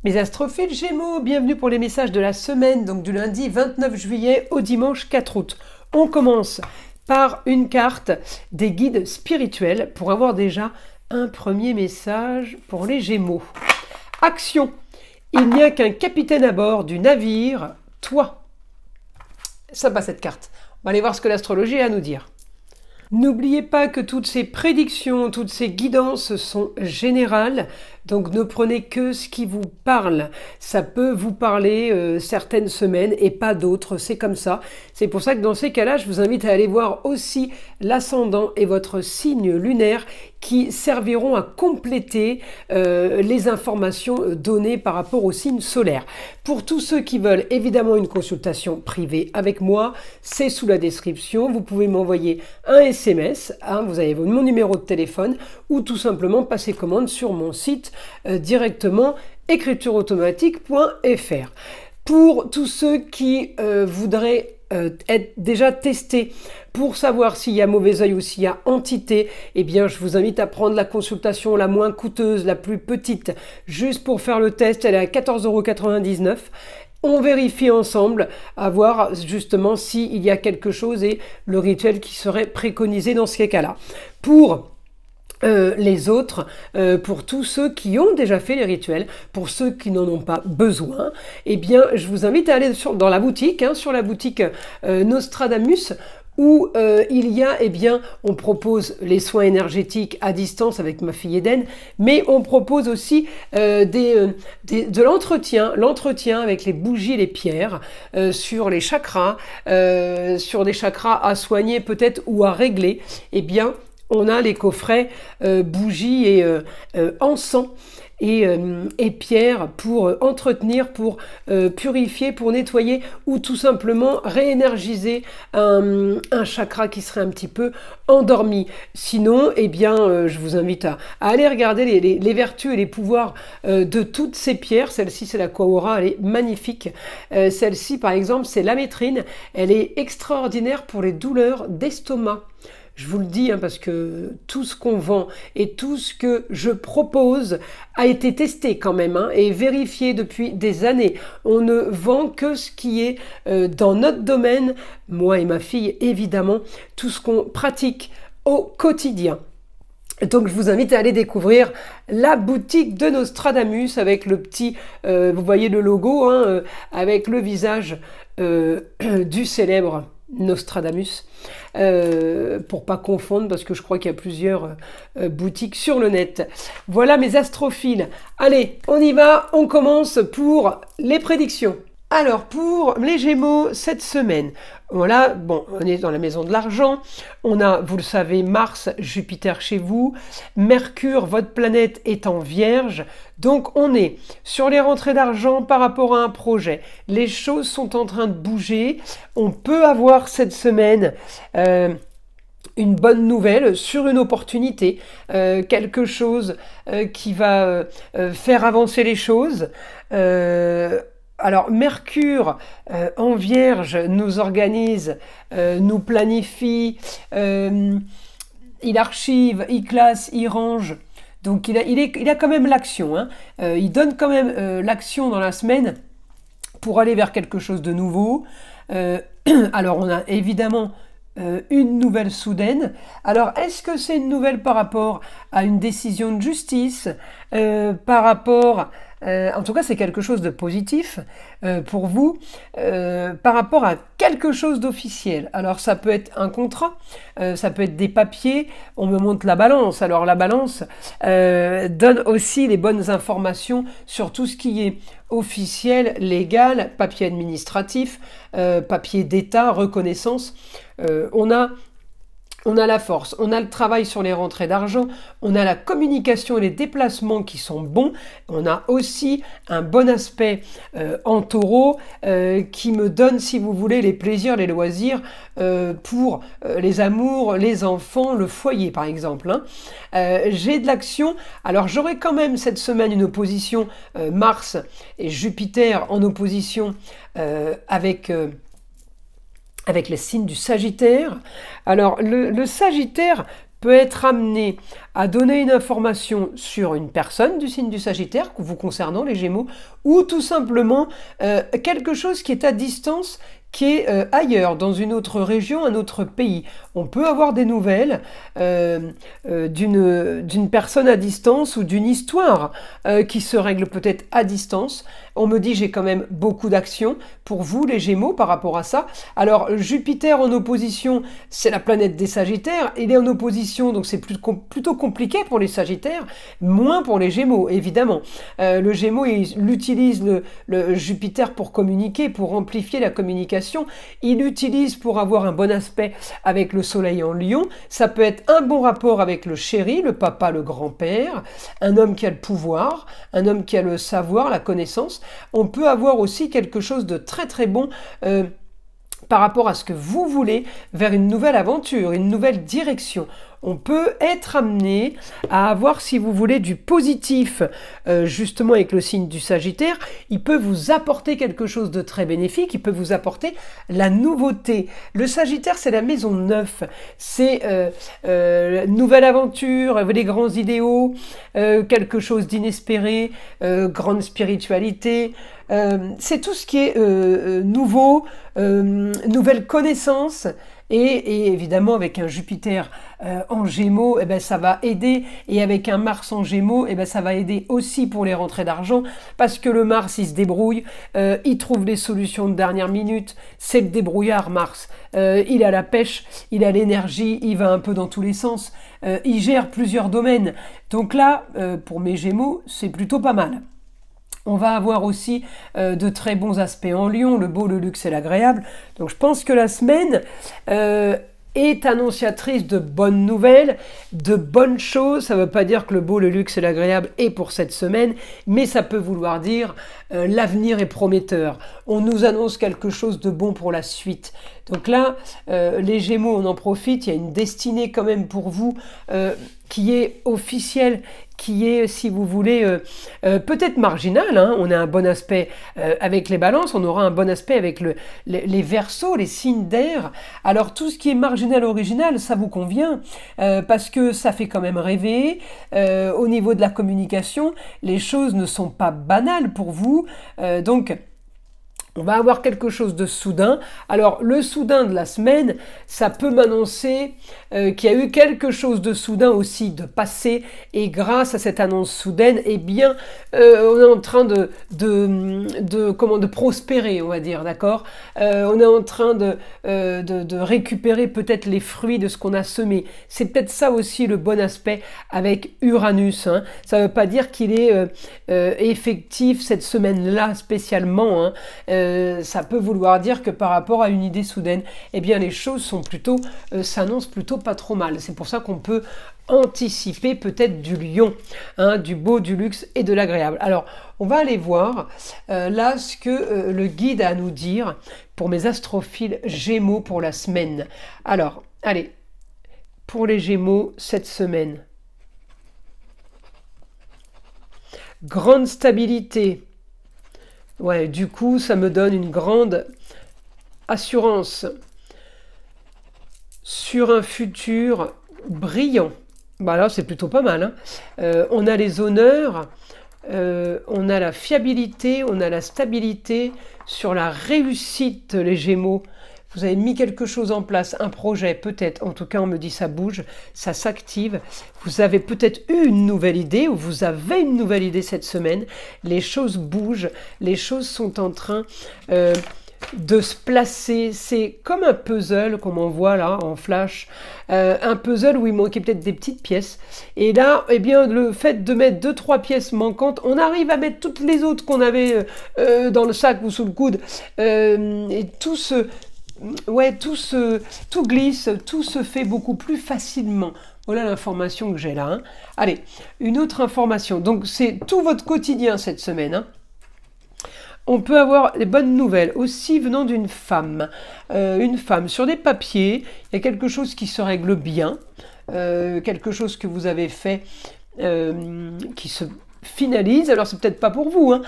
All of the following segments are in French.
Mes astrophiles Gémeaux, bienvenue pour les messages de la semaine, donc du lundi 29 juillet au dimanche 4 août. On commence par une carte des guides spirituels pour avoir déjà un premier message pour les Gémeaux. Action. Il n'y a qu'un capitaine à bord du navire, toi. Sympa cette carte. On va aller voir ce que l'astrologie a à nous dire. N'oubliez pas que toutes ces prédictions, toutes ces guidances sont générales, donc ne prenez que ce qui vous parle. Ça peut vous parler certaines semaines et pas d'autres, c'est comme ça. C'est pour ça que dans ces cas-là, je vous invite à aller voir aussi l'ascendant et votre signe lunaire qui serviront à compléter les informations données par rapport au signe solaire. Pour tous ceux qui veulent évidemment une consultation privée avec moi, c'est sous la description. Vous pouvez m'envoyer un SMS, vous avez mon numéro de téléphone ou tout simplement passer commande sur mon site directement écritureautomatique.fr. Pour tous ceux qui voudraient être déjà testés pour savoir s'il y a mauvais œil ou s'il y a entité, eh bien je vous invite à prendre la consultation la moins coûteuse, la plus petite, juste pour faire le test. Elle est à 14,99 €. On vérifie ensemble à voir justement s'il y a quelque chose et le rituel qui serait préconisé dans ces cas-là. Pour les autres, pour tous ceux qui ont déjà fait les rituels, pour ceux qui n'en ont pas besoin, eh bien, je vous invite à aller dans la boutique, sur la boutique Nostradamus, où il y a, on propose les soins énergétiques à distance avec ma fille Eden, mais on propose aussi de l'entretien avec les bougies et les pierres, sur les chakras, sur des chakras à soigner peut-être ou à régler. Eh bien, on a les coffrets bougies et encens et pierres pour entretenir, pour purifier, pour nettoyer ou tout simplement réénergiser un chakra qui serait un petit peu endormi. Sinon, je vous invite à aller regarder les vertus et les pouvoirs de toutes ces pierres. Celle-ci, c'est la Quahora, elle est magnifique. Celle-ci, par exemple, c'est l'amétrine. Elle est extraordinaire pour les douleurs d'estomac. Je vous le dis parce que tout ce qu'on vend et tout ce que je propose a été testé quand même et vérifié depuis des années. On ne vend que ce qui est dans notre domaine, moi et ma fille évidemment, tout ce qu'on pratique au quotidien. Donc je vous invite à aller découvrir la boutique de Nostradamus avec le petit, vous voyez le logo, avec le visage du célèbre Nostradamus, pour pas confondre parce que je crois qu'il y a plusieurs boutiques sur le net. Voilà mes astrophiles. Allez, on y va, on commence pour les prédictions. Alors pour les Gémeaux cette semaine, voilà, on est dans la maison de l'argent, on a, vous le savez, Mars, Jupiter chez vous, Mercure, votre planète est en Vierge, donc on est sur les rentrées d'argent par rapport à un projet. Les choses sont en train de bouger, on peut avoir cette semaine une bonne nouvelle sur une opportunité, quelque chose qui va faire avancer les choses. Alors, Mercure en Vierge nous organise, nous planifie, il archive, il classe, il range. Donc, il a quand même l'action. Il donne quand même l'action dans la semaine pour aller vers quelque chose de nouveau. Alors, on a évidemment une nouvelle soudaine. Alors, est-ce que c'est une nouvelle par rapport à une décision de justice, par rapport... en tout cas, c'est quelque chose de positif pour vous par rapport à quelque chose d'officiel. Alors, ça peut être un contrat, ça peut être des papiers. On me montre la balance. Alors, la balance donne aussi les bonnes informations sur tout ce qui est officiel, légal, papier administratif, papier d'État, reconnaissance. On a la force, on a le travail sur les rentrées d'argent, on a la communication et les déplacements qui sont bons, on a aussi un bon aspect en taureau qui me donne, si vous voulez, les plaisirs, les loisirs pour les amours, les enfants, le foyer par exemple. J'ai de l'action, alors j'aurai quand même cette semaine une opposition Mars et Jupiter en opposition avec le signe du Sagittaire. Alors, le Sagittaire peut être amené à donner une information sur une personne du signe du Sagittaire, vous concernant les Gémeaux, ou tout simplement quelque chose qui est à distance, qui est ailleurs, dans une autre région, un autre pays. On peut avoir des nouvelles d'une personne à distance ou d'une histoire qui se règle peut-être à distance. On me dit j'ai quand même beaucoup d'actions pour vous les Gémeaux par rapport à ça. Alors Jupiter en opposition, c'est la planète des Sagittaires. Il est en opposition, donc c'est plutôt compliqué pour les Sagittaires, moins pour les Gémeaux évidemment. Le Gémeaux, il utilise le Jupiter pour communiquer, pour amplifier la communication. Il l'utilise pour avoir un bon aspect avec le Soleil en Lion. Ça peut être un bon rapport avec le chéri, le papa, le grand-père, un homme qui a le pouvoir, un homme qui a le savoir, la connaissance. On peut avoir aussi quelque chose de très très bon par rapport à ce que vous voulez vers une nouvelle aventure, une nouvelle direction. On peut être amené à avoir, si vous voulez, du positif, justement avec le signe du Sagittaire. Il peut vous apporter quelque chose de très bénéfique, il peut vous apporter la nouveauté. Le Sagittaire, c'est la maison 9, c'est nouvelle aventure, les grands idéaux, quelque chose d'inespéré, grande spiritualité. C'est tout ce qui est nouveau, nouvelle connaissance. Et évidemment, avec un Jupiter en Gémeaux, eh ben, ça va aider. Et avec un Mars en Gémeaux, eh ben, ça va aider aussi pour les rentrées d'argent. Parce que le Mars, il se débrouille, il trouve des solutions de dernière minute. C'est le débrouillard, Mars. Il a la pêche, il a l'énergie, il va un peu dans tous les sens. Il gère plusieurs domaines. Donc là, pour mes Gémeaux, c'est plutôt pas mal. On va avoir aussi de très bons aspects en Lion, le beau, le luxe et l'agréable. Donc je pense que la semaine est annonciatrice de bonnes nouvelles, de bonnes choses. Ça ne veut pas dire que le beau, le luxe et l'agréable est pour cette semaine, mais ça peut vouloir dire l'avenir est prometteur. On nous annonce quelque chose de bon pour la suite. Donc là, les Gémeaux, on en profite. Il y a une destinée quand même pour vous qui est officielle, qui est, si vous voulez, peut-être marginal. Hein. On a un bon aspect avec les balances, on aura un bon aspect avec les Verseaux, les signes d'air. Alors tout ce qui est marginal, original, ça vous convient, parce que ça fait quand même rêver. Au niveau de la communication, les choses ne sont pas banales pour vous. Donc, on va avoir quelque chose de soudain. Alors, le soudain de la semaine, ça peut m'annoncer qu'il y a eu quelque chose de soudain aussi de passé. Et grâce à cette annonce soudaine, eh bien, on est en train de prospérer, on va dire, d'accord. On est en train de récupérer peut-être les fruits de ce qu'on a semé. C'est peut-être ça aussi le bon aspect avec Uranus. Hein. Ça ne veut pas dire qu'il est effectif cette semaine-là spécialement. Hein. Ça peut vouloir dire que par rapport à une idée soudaine, eh bien les choses sont plutôt, s'annoncent plutôt pas trop mal. C'est pour ça qu'on peut anticiper peut-être du lion, hein, du beau, du luxe et de l'agréable. Alors, on va aller voir là ce que le guide a à nous dire pour mes astrophiles Gémeaux pour la semaine. Alors, allez, pour les Gémeaux cette semaine. Grande stabilité. Ouais, du coup, ça me donne une grande assurance sur un futur brillant. Bah là, c'est plutôt pas mal. Hein. On a les honneurs, on a la fiabilité, on a la stabilité sur la réussite, les Gémeaux. Vous avez mis quelque chose en place, un projet peut-être, en tout cas on me dit ça bouge, ça s'active. Vous avez peut-être eu une nouvelle idée ou vous avez une nouvelle idée cette semaine. Les choses bougent, les choses sont en train de se placer. C'est comme un puzzle comme on voit là en flash. Un puzzle où il manquait peut-être des petites pièces. Et là, eh bien, le fait de mettre 2-3 pièces manquantes, on arrive à mettre toutes les autres qu'on avait dans le sac ou sous le coude. Et tout glisse, tout se fait beaucoup plus facilement. Voilà l'information que j'ai là. Hein. Allez, une autre information. Donc, c'est tout votre quotidien cette semaine. Hein. On peut avoir des bonnes nouvelles aussi venant d'une femme. Une femme sur des papiers. Il y a quelque chose qui se règle bien. Quelque chose que vous avez fait qui se finalise. Alors, c'est peut-être pas pour vous, hein.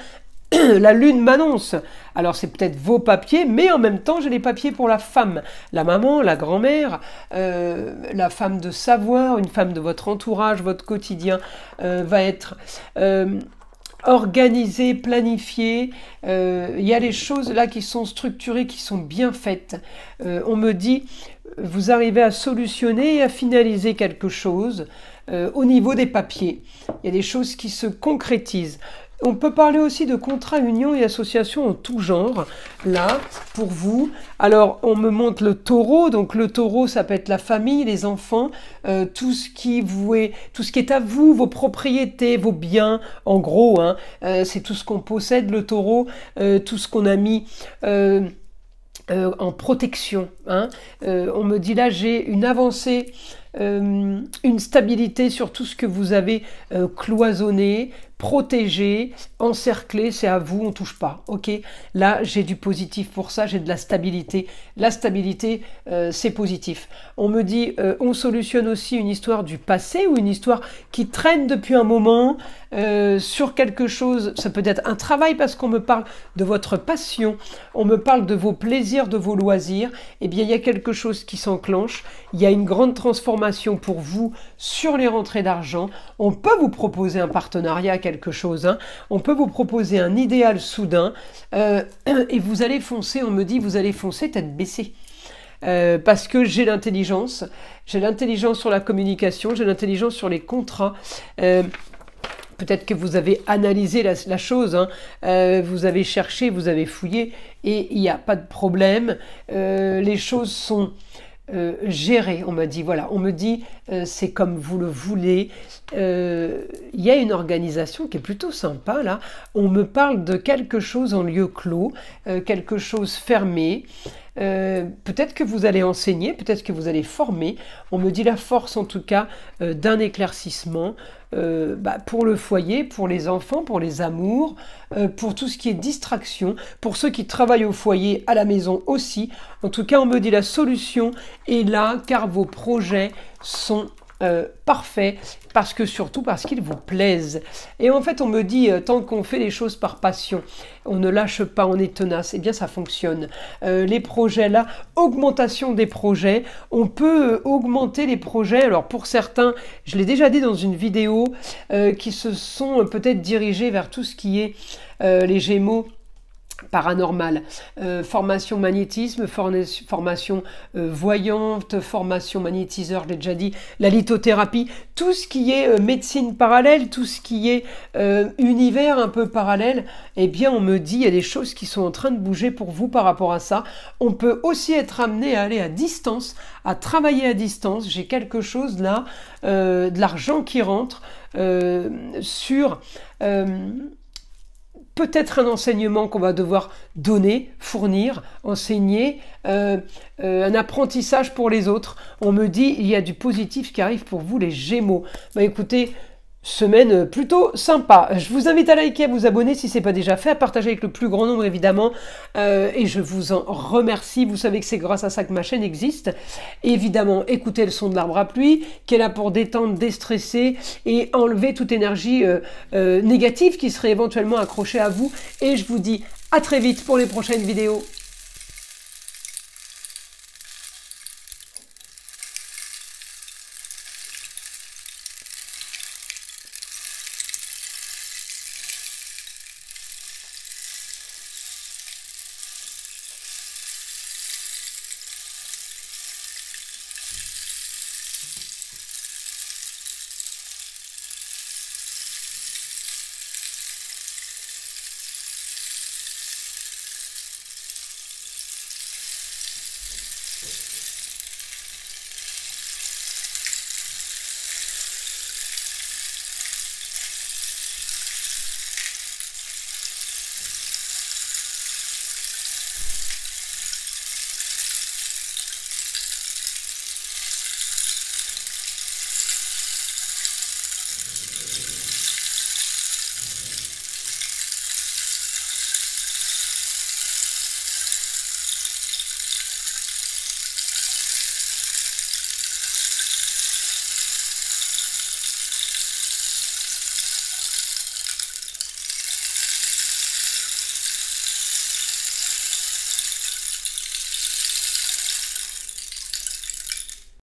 la lune m'annonce. Alors c'est peut-être vos papiers, mais en même temps j'ai les papiers pour la femme, la maman, la grand-mère, la femme de savoir, une femme de votre entourage, votre quotidien va être organisé, planifié. Il y a les choses là qui sont structurées, qui sont bien faites. On me dit, vous arrivez à solutionner et à finaliser quelque chose au niveau des papiers. Il y a des choses qui se concrétisent. On peut parler aussi de contrats, unions et associations en tout genre, là, pour vous. Alors, on me montre le taureau. Donc, le taureau, ça peut être la famille, les enfants, tout ce qui est à vous, vos propriétés, vos biens, en gros. Hein, c'est tout ce qu'on possède, le taureau, tout ce qu'on a mis en protection. Hein. On me dit là, j'ai une avancée, une stabilité sur tout ce que vous avez cloisonné, protégé, encerclé, c'est à vous, on touche pas. Ok, là j'ai du positif pour ça, j'ai de la stabilité. La stabilité, c'est positif. On me dit, on solutionne aussi une histoire du passé ou une histoire qui traîne depuis un moment sur quelque chose. Ça peut être un travail parce qu'on me parle de votre passion, on me parle de vos plaisirs, de vos loisirs. Eh bien, il y a quelque chose qui s'enclenche. Il y a une grande transformation pour vous sur les rentrées d'argent. On peut vous proposer un partenariat, quelque chose. Hein. On peut vous proposer un idéal soudain et vous allez foncer, on me dit, vous allez foncer tête baissée. Parce que j'ai l'intelligence sur la communication, j'ai l'intelligence sur les contrats. Peut-être que vous avez analysé la chose, hein. Vous avez cherché, vous avez fouillé et il n'y a pas de problème. Les choses sont gérées, on m'a dit. Voilà, on me dit c'est comme vous le voulez. Il y a une organisation qui est plutôt sympa là. On me parle de quelque chose en lieu clos, quelque chose fermé. Peut-être que vous allez enseigner, peut-être que vous allez former. On me dit la force en tout cas d'un éclaircissement pour le foyer, pour les enfants, pour les amours, pour tout ce qui est distraction, pour ceux qui travaillent au foyer, à la maison aussi. En tout cas, on me dit la solution est là car vos projets sont parfait, surtout parce qu'ils vous plaisent. Et en fait, on me dit, tant qu'on fait les choses par passion, on ne lâche pas, on est tenace, et bien ça fonctionne. Les projets là, augmentation des projets, on peut augmenter les projets. Alors pour certains, je l'ai déjà dit dans une vidéo, qui se sont peut-être dirigés vers tout ce qui est les Gémeaux, paranormal, formation magnétisme, formation voyante, formation magnétiseur, je l'ai déjà dit, la lithothérapie, tout ce qui est médecine parallèle, tout ce qui est univers un peu parallèle, eh bien on me dit, il y a des choses qui sont en train de bouger pour vous par rapport à ça. On peut aussi être amené à aller à distance, à travailler à distance. J'ai quelque chose là, de l'argent qui rentre sur... peut-être un enseignement qu'on va devoir donner, fournir, enseigner, un apprentissage pour les autres. On me dit, il y a du positif qui arrive pour vous les Gémeaux. Bah écoutez, semaine plutôt sympa. Je vous invite à liker, à vous abonner si ce n'est pas déjà fait, à partager avec le plus grand nombre évidemment. Et je vous en remercie. Vous savez que c'est grâce à ça que ma chaîne existe. Et évidemment, écoutez le son de l'arbre à pluie, qui est là pour détendre, déstresser et enlever toute énergie négative qui serait éventuellement accrochée à vous. Et je vous dis à très vite pour les prochaines vidéos.